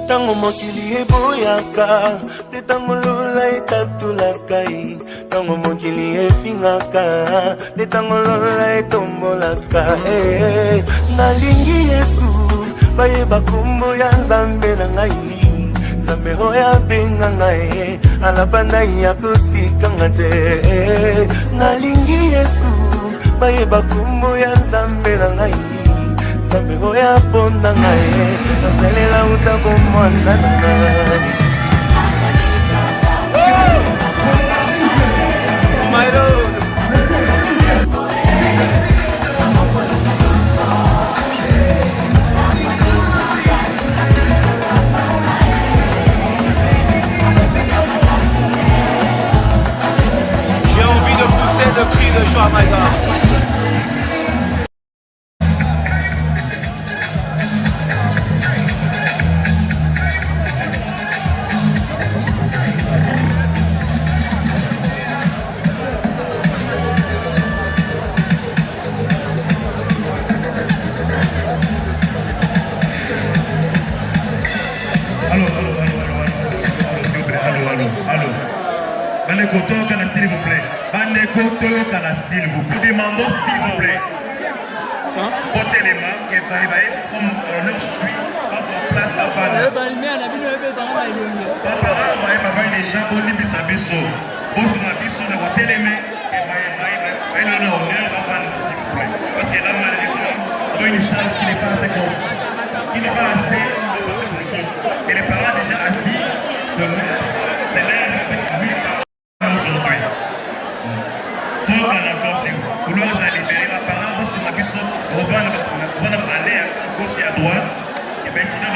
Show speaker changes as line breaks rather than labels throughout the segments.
Tango mokili eboyaka, te tango lola etatulakai. Tango mokili efingaka, te tango lola etombolaka. Nalingi Yesu, bayeba kombo ya Nzambe na ngai. Nzambe oyo abenga ngai, alabanda ya kotikanga te. Nalingi Yesu, bayeba kombo ya Nzambe na ngai. Nzambe oyo aponda ngai, nasalela uta bomwana na ngai. My Lord. J'ai envie de pousser le cri de joie, my God.
S'il vous plaît. S'il vous plaît. Vous demandons s'il vous plaît. Portez les mains, comme honneur aujourd'hui, passe en place la femme. Papa, va déjà au Libisa Bisso. Bosso na Bisso, na hôtel les mains. Et l'honneur, s'il vous plaît. Parce que là, malheureusement, on a une salle qui n'est pas assez grande, qui n'est pas assez pour tous. Et les parents déjà assis, c'est l'air aujourd'hui. Tout en accord, c'est vous. Vous nous avez libéré, la parole sur la puissance, on va aller à gauche et à droite. Et bien, tu vas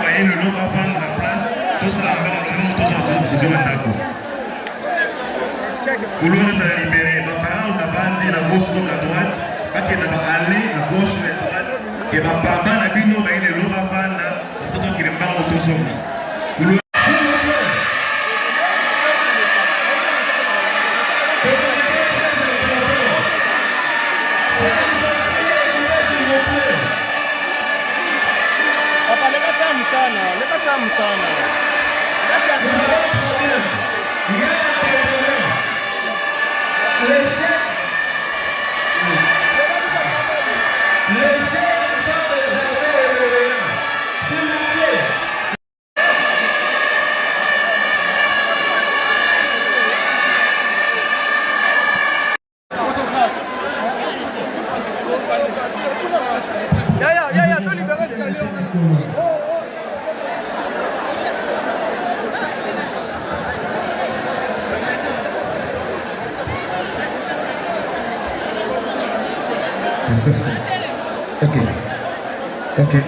aller le long avant la place, tout cela avant le nom, tout ça, vous avez d'accord. Vous nous avez libéré, la parole, on va dire la gauche comme la droite, pas qu'il va aller à gauche et à droite, que va pas mal à bino, va aller le long avant, c'est toi qui est pas autonome.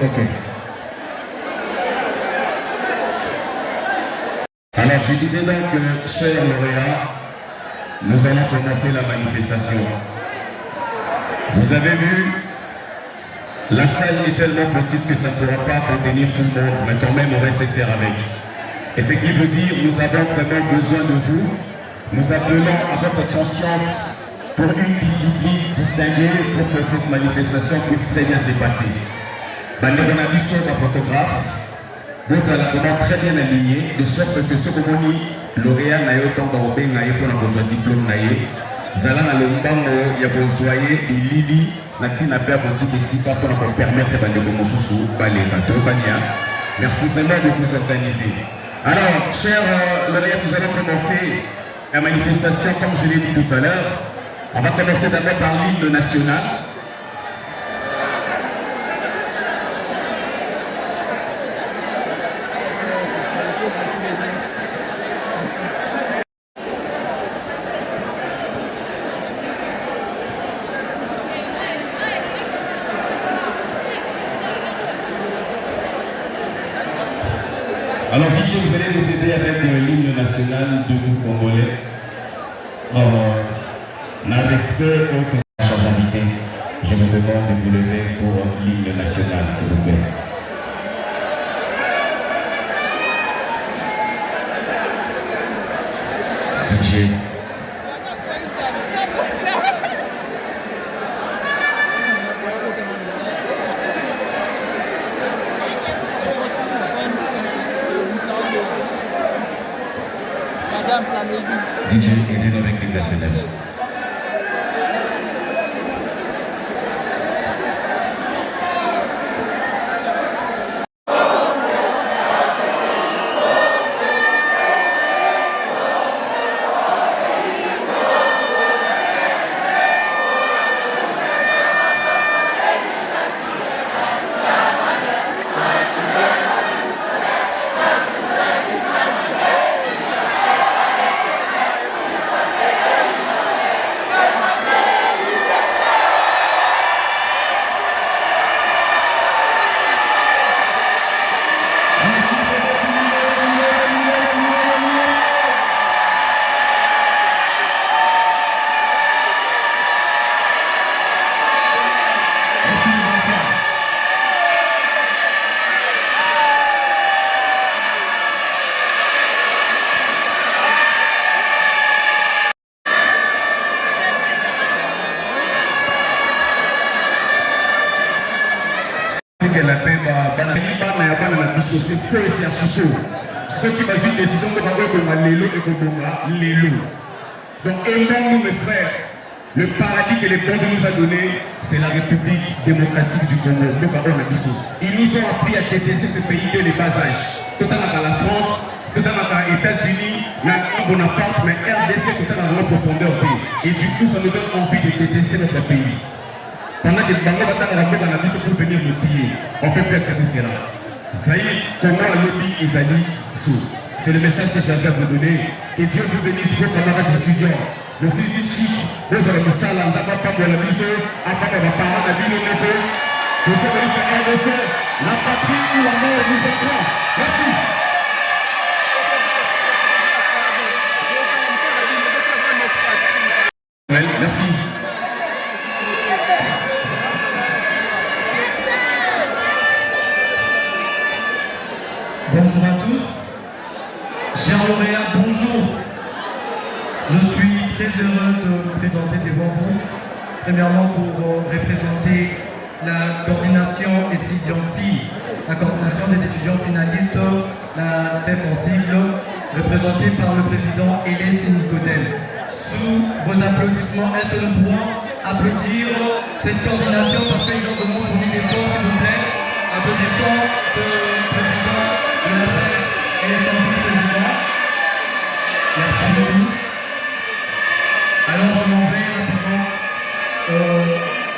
Ok. Alors je disais donc, chers lauréats, nous allons commencer la manifestation. Vous avez vu, la salle est tellement petite que ça ne pourra pas contenir tout le monde, mais quand même on va essayer de faire avec. Et ce qui veut dire, nous avons vraiment besoin de vous. Nous appelons à votre conscience pour une discipline distinguée pour que cette manifestation puisse très bien se passer. Bandegana biso ma photographe, vous allez vraiment très bien aligné, de sorte que ce que vous dites, lauréat na yo tanga obenga ye pour la besoin diplôme na ye, zala na lombango ya bozoyer elili na tina pe boutique ici pour nous permettre bandego mosusu balenga tokania. Merci vraiment de vous organiser. Alors, chers lauréats, nous allons commencer la manifestation comme je l'ai dit tout à l'heure. On va commencer d'abord par l'hymne national. Alors DJ, vous allez nous aider avec l'hymne national. nationale Debout Congolais. La respect aux chers invités, je vous demande de vous lever pour l'hymne national, s'il vous plaît. DJ. DJ Eden avec l'hymne national. La paix, c'est feu et c'est archi chaud. Ceux qui basent une décision de l'élo et de l'élo. Donc aimons-nous mes frères. Le paradis que les bons Dieu nous a donné, c'est la République démocratique du Congo. Ils nous ont appris à détester ce pays dès les bas âges. Totalement à la France, totalement aux États-Unis, Bonaparte, mais RDC totalement en profondeur. Et du coup, ça nous donne envie de détester notre pays. Pendant que les Bango pour venir nous piller, on ne peut plus accepter cela. Ça y est, comment le lobby Isali sous. C'est le message que j'ai à vous donner. Que Dieu vous bénisse, vos camarades étudiants. Le suicide chic, nous allons nous saler, nous n'avons pas de la mise, à part nos parents, la ville, que Dieu bénisse la RDC, la patrie ou la mort nous attend. Merci. Merci.
Bonjour à tous, chers lauréats, bonjour. Je suis très heureux de me présenter devant vous, premièrement pour représenter la coordination estudiantine, la coordination des étudiants finalistes, la CEF en sigle, représentée par le président Elès Nicodème. Sous vos applaudissements, est-ce que nous pouvons applaudir cette coordination parce qu'ils ont vraiment fourni des forces, s'il vous plaît. Applaudissons ce président de la CEF et son vice-président. Merci beaucoup. Alors je m'en vais rapidement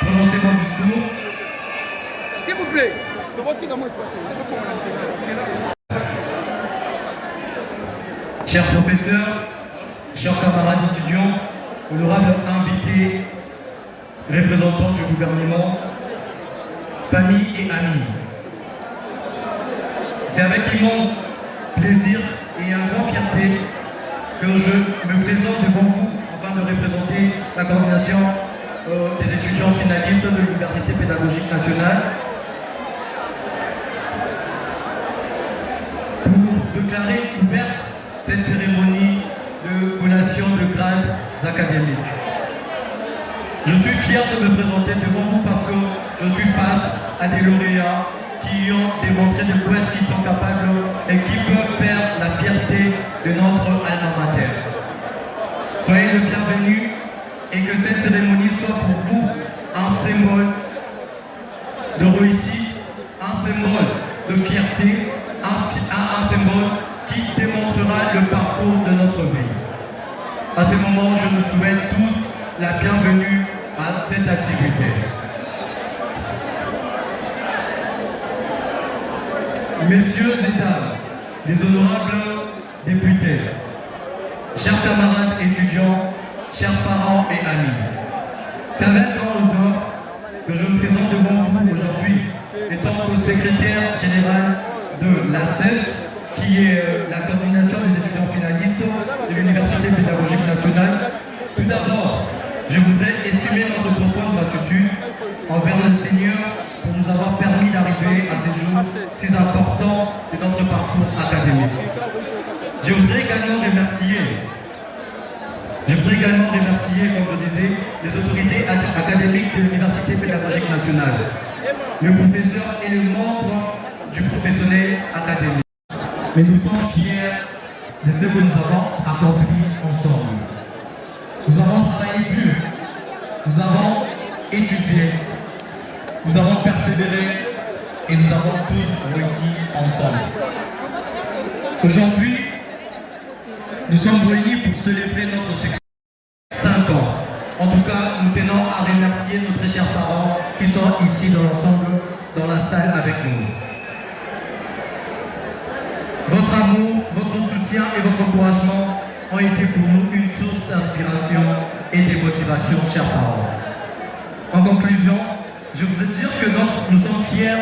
prononcer mon discours.
S'il vous plaît,
chers professeurs, chers camarades étudiants, honorables invités, représentants du gouvernement, famille et amis. C'est avec immense plaisir et une grande fierté que je me présente devant vous afin de représenter la coordination des étudiants finalistes de l'Université pédagogique nationale pour déclarer ouverte cette cérémonie de collation de grades académiques. Je suis fier de me présenter devant vous parce que je suis face à des lauréats qui ont démontré de quoi est-ce qu'ils sont capables et qui peuvent faire la fierté de notre alma mater. Soyez le bienvenu et que cette cérémonie soit pour vous un symbole de réussite, un symbole de fierté, un symbole qui démontrera le parcours de notre vie. À ce moment, je vous souhaite tous la bienvenue à cette activité. Messieurs et dames, les honorables députés, chers camarades étudiants, chers parents et amis, c'est avec grand honneur que je me présente devant vous aujourd'hui, étant que secrétaire général de la CEF, qui est la coordination des étudiants finalistes Je voudrais exprimer notre profonde gratitude envers le Seigneur pour nous avoir permis d'arriver à ces jours si importants de notre parcours académique. Je voudrais également remercier, comme je disais, les autorités académiques de l'Université pédagogique nationale, le professeur et le membre du professionnel académique. Mais nous sommes fiers de ce que nous avons accompli ensemble. Nous avons travaillé dur, nous avons étudié, nous avons persévéré et nous avons tous réussi ensemble. Aujourd'hui, nous sommes réunis pour célébrer notre succès. 5 ans. En tout cas, nous tenons à remercier nos très chers parents qui sont ici dans l'ensemble, dans la salle avec nous. Votre amour, votre soutien et votre encouragement ont été pour nous une source d'inspiration et de motivation, chers parents. En conclusion, je voudrais dire que nous sommes fiers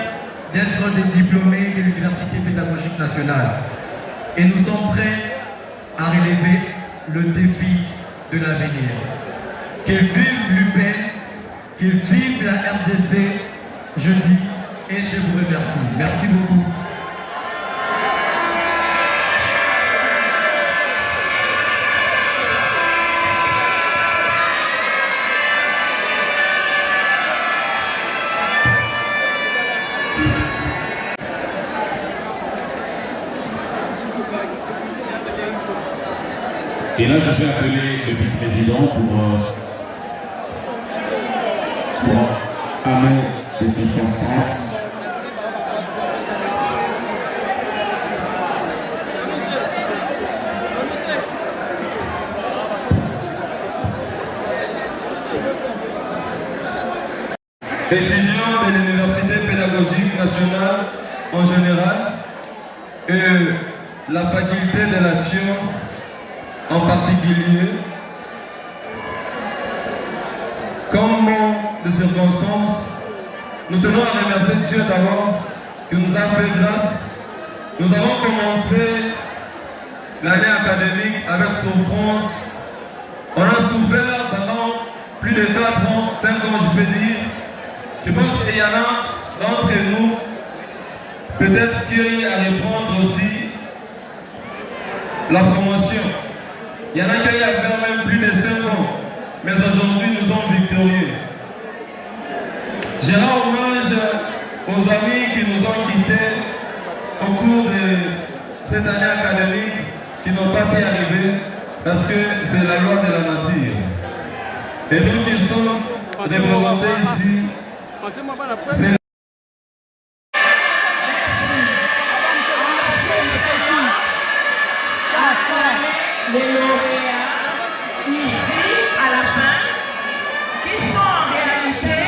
d'être des diplômés de l'Université pédagogique nationale et nous sommes prêts à relever le défi de l'avenir. Que vive l'UPEN, que vive la RDC, je dis et je vous remercie. Merci beaucoup.
Et là, je vais appeler le vice-président pour amont des circonstances.
Étudiants de l'Université pédagogique nationale en général et la faculté de la science en particulier, comme de circonstances, nous tenons à remercier Dieu d'abord qui nous a fait grâce. Nous avons commencé l'année académique avec souffrance. On a souffert pendant plus de 4 ans, 5 ans je peux dire. Je pense qu'il y en a d'entre nous, peut-être qui allaient prendre aussi la promotion. Il y en a qui allaient faire même plus de 5 ans. Mais aujourd'hui, nous sommes victorieux. Je rends hommage aux amis qui nous ont quittés au cours de cette année académique, qui n'ont pas pu arriver parce que c'est la loi de la nature. Et nous qui sommes représentés ici, c'est
les lauréats ici à la fin, qui sont en réalité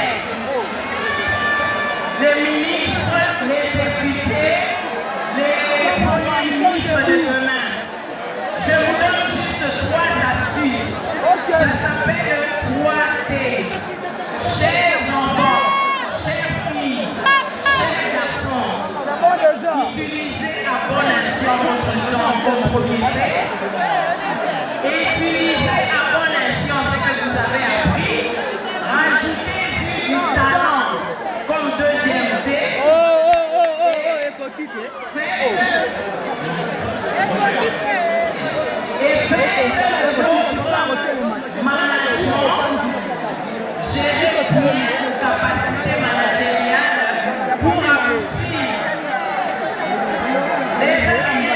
les ministres, les députés, les premiers ministres de demain. Je vous donne juste 3 astuces. Ça s'appelle 3D. Chers enfants, chères filles, chers garçons, utilisez à bon escient votre temps comme propriété. Utilisez à bon escient ce que vous avez appris. Rajoutez du talent comme deuxième T. Et faites votre management. Gérez bien vos capacités managériales pour aboutir. Les amis,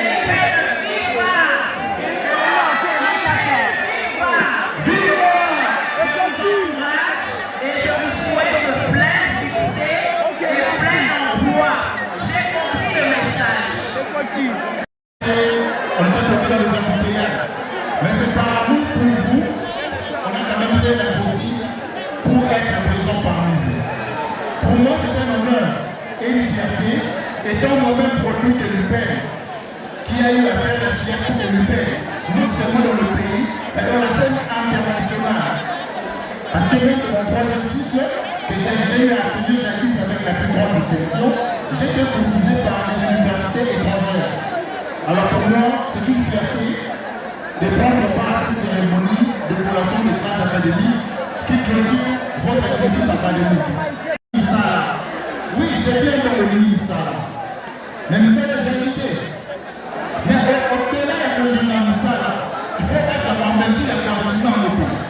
et je vous souhaite plein succès et plein emploi. J'ai compris le message.
On était bloqué dans les embouteillages. Mais c'est par nous, pour vous, on a quand même fait l'impossible pour être présent parmi vous. Pour moi, c'est un honneur et une fierté, étant moi-même produit de l'UPEN, qui a eu à faire la fierté de l'UPEN, non seulement dans le pays, mais dans la scène internationale. Parce que même dans mon 3e cycle, que j'ai eu à tenir jadis avec la plus grande distinction, j'ai été courtisé par les universités étrangères. Alors pour moi, c'est une fierté de prendre part à cette cérémonie de collation des grandes académies qui clôture votre exercice académique. Oui, c'est bien de le ça. Mais nous sommes des invités. Mais au-delà de ça, il faut être en mesure de consulter le pays.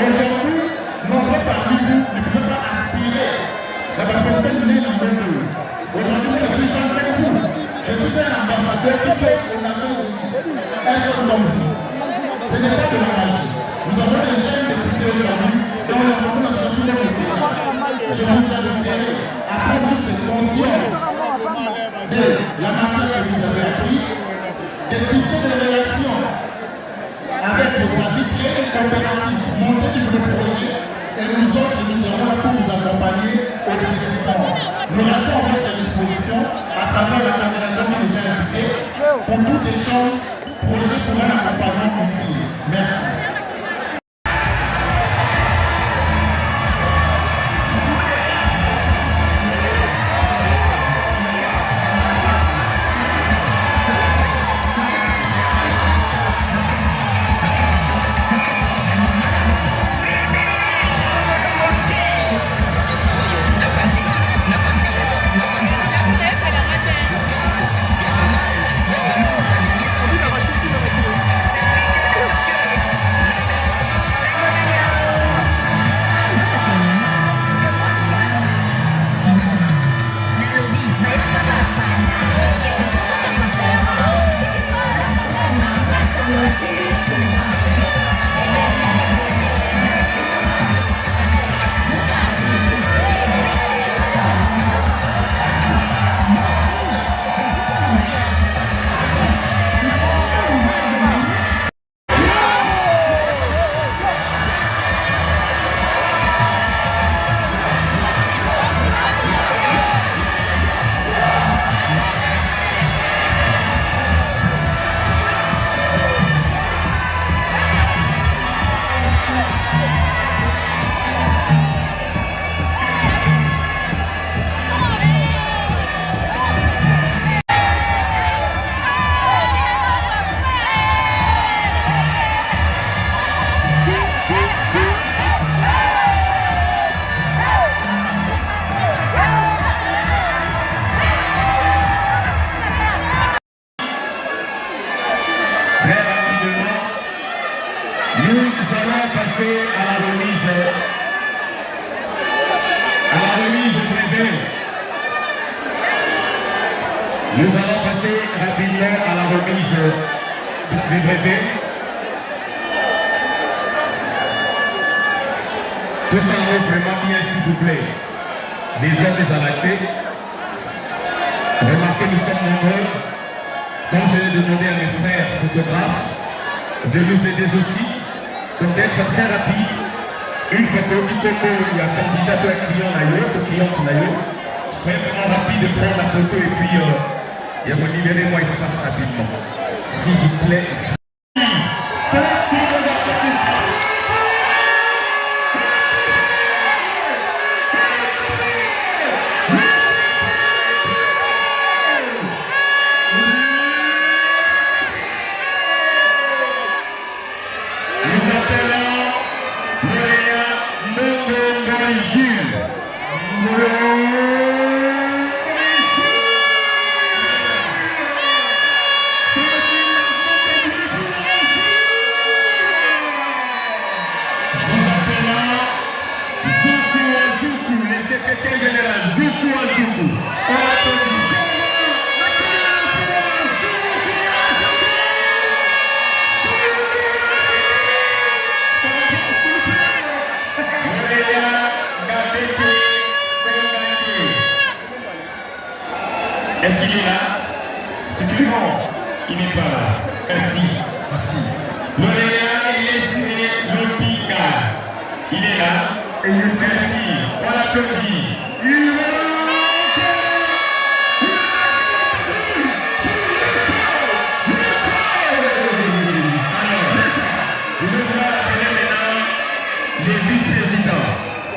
Aujourd'hui, nombreux parmi vous ne peuvent pas aspirer à la fonctionner dans le monde. Aujourd'hui, je suis jeune comme vous. Je suis un ambassadeur qui peut aux Nations Unies être comme vous. Ce n'est pas de la magie. Nous avons des jeunes députés aujourd'hui dans le monde national de Sénat. Je vous invite à prendre juste conscience de la matière que vous avez apprise, de tisser des relations avec vos amis, créer des coopératives, monter de vos projets, et nous autres, nous serons là pour vous accompagner objectivement. Nous restons à votre disposition à travers la coordination qui nous a invités pour tout échange, projet pour un accompagnement utile. Merci.
Nous allons passer rapidement à la remise des brevets. Tout ça va vraiment bien, s'il vous plaît. Les hommes des alatés. Remarquez, nous sommes nombreux. Quand j'ai demandé à mes frères photographes de nous aider aussi, donc d'être très rapide. Une fois qu'il y a candidat à client, soyez vraiment rapide de prendre la photo et puis libérez-moi espace rapidement. S'il vous plaît. Est-ce qu'il est là? C'est Clément. Il n'est pas là. Merci. Merci. Lauréat Elessé Lopiga. Il est là. Et merci. On l'applaudit. Il est là. Je vais vous appeler maintenant les vice-présidents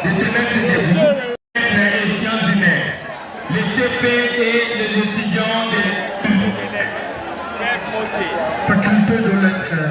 de ces maîtres debout. Les sciences humaines. Les CP et les étudiants des facultés de lettres.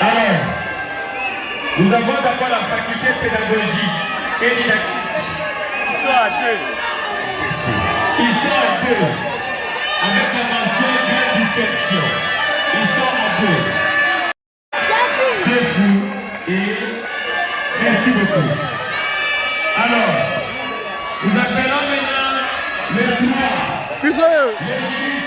Alors, nous avons d'abord la faculté pédagogique et didactique. Ils sont à deux, avec la mention de distinction. Ils sont à deux. C'est fou et merci beaucoup. Alors, nous appelons maintenant les droits, les juristes,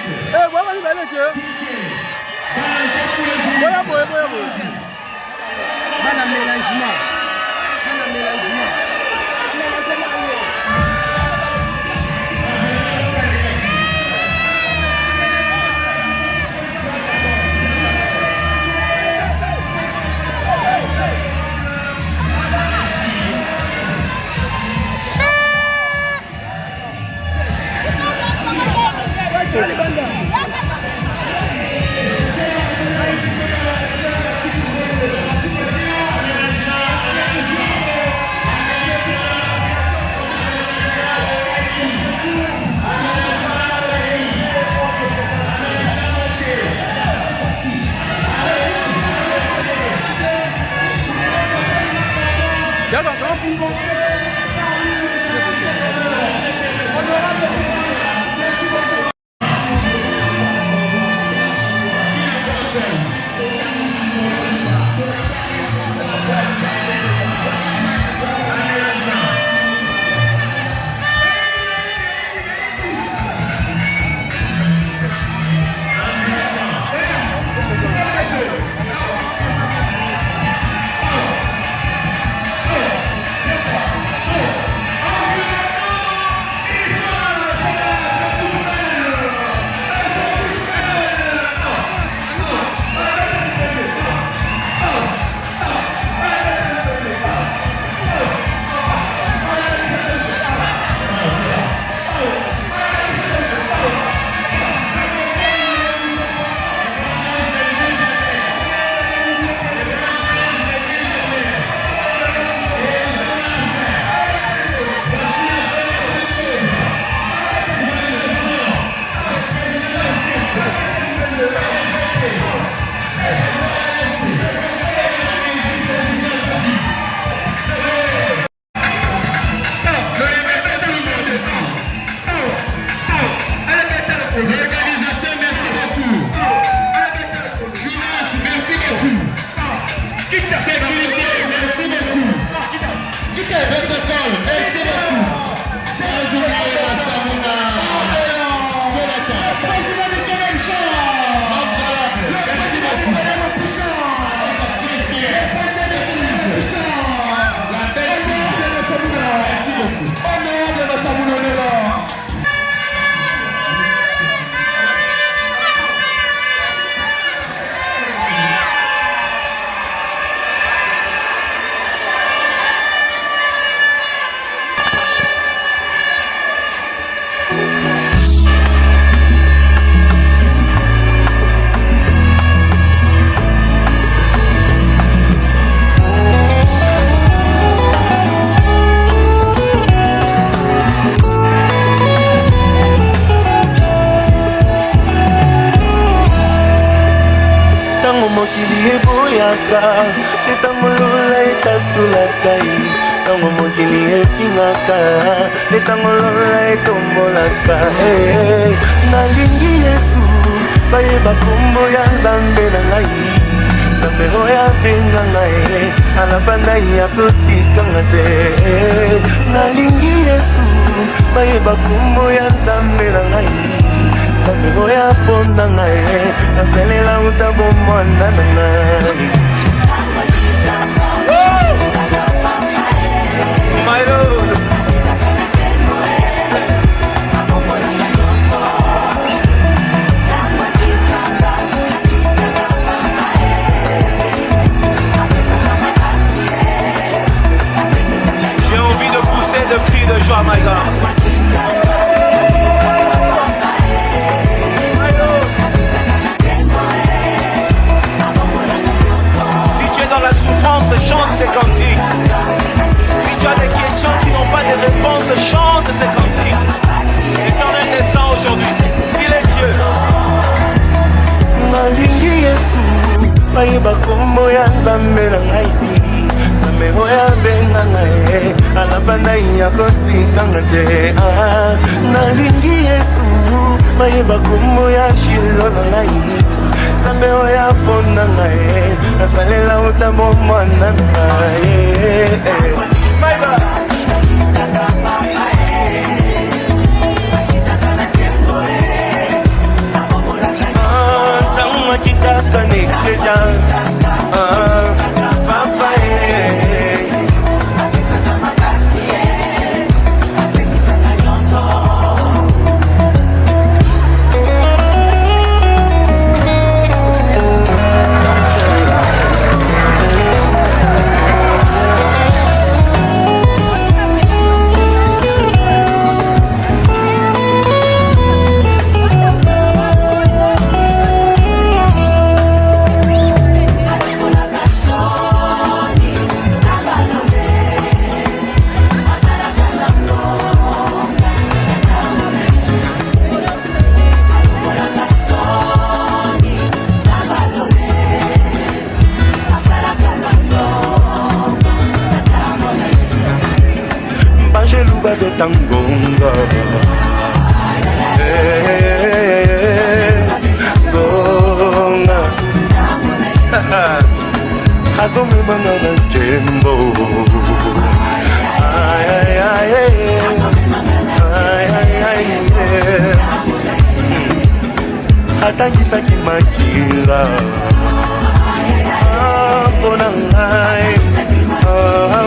Litangulula itatulakai Tango mokili efingaka Litangulula itombolaka Nalingi Yesu Bayeba kombo ya Nzambe na ngai Nzambe oya benga ngai Alabanda ya kotikanga te Nalingi Yesu Bayeba kombo ya Nzambe na ngai Nzambe oya ponda ngai Naselela utabo mwana na ngai My Lord. bayeba kombo ya nzambe na ngai nzambe oyo abenga ngai alaba nai ya kotikanga te nalingi Yesu bayeba kombo ya shilo na ngai nzambe oyo aponda ngai nasalela otamo mwana na ngai Kitaka n'eklesia papa de tangonga gonga azomemana na jembo ay ay ay ay ay atangisaki makila mpona ngai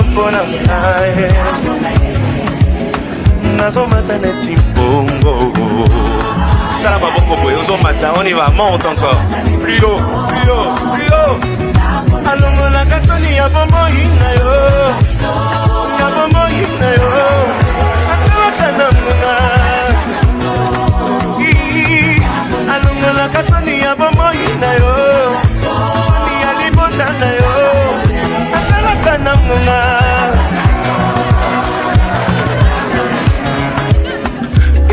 mpona ngai nazomata neti bongo sala maboko boye ozomata on y va monte encore plus haut plus haut plus haut alongolaka soni ya bomoi na yo asalaka na ngonga alongolaka soni ya bomoi na yo soni ya libonda na yo asalaka na ngonga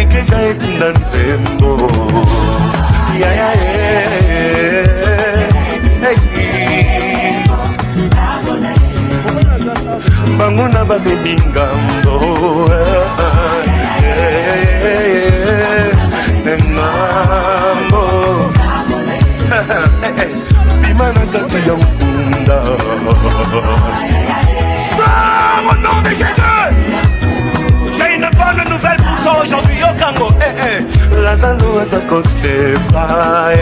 eklesia etinda nzembo bango na babebi ngambo ngambo bima na kati ya mfunda au nom de Jésus. J'ai une bonne nouvelle pour toi aujourd'hui, Yokango. Lazalo Azako Sepa.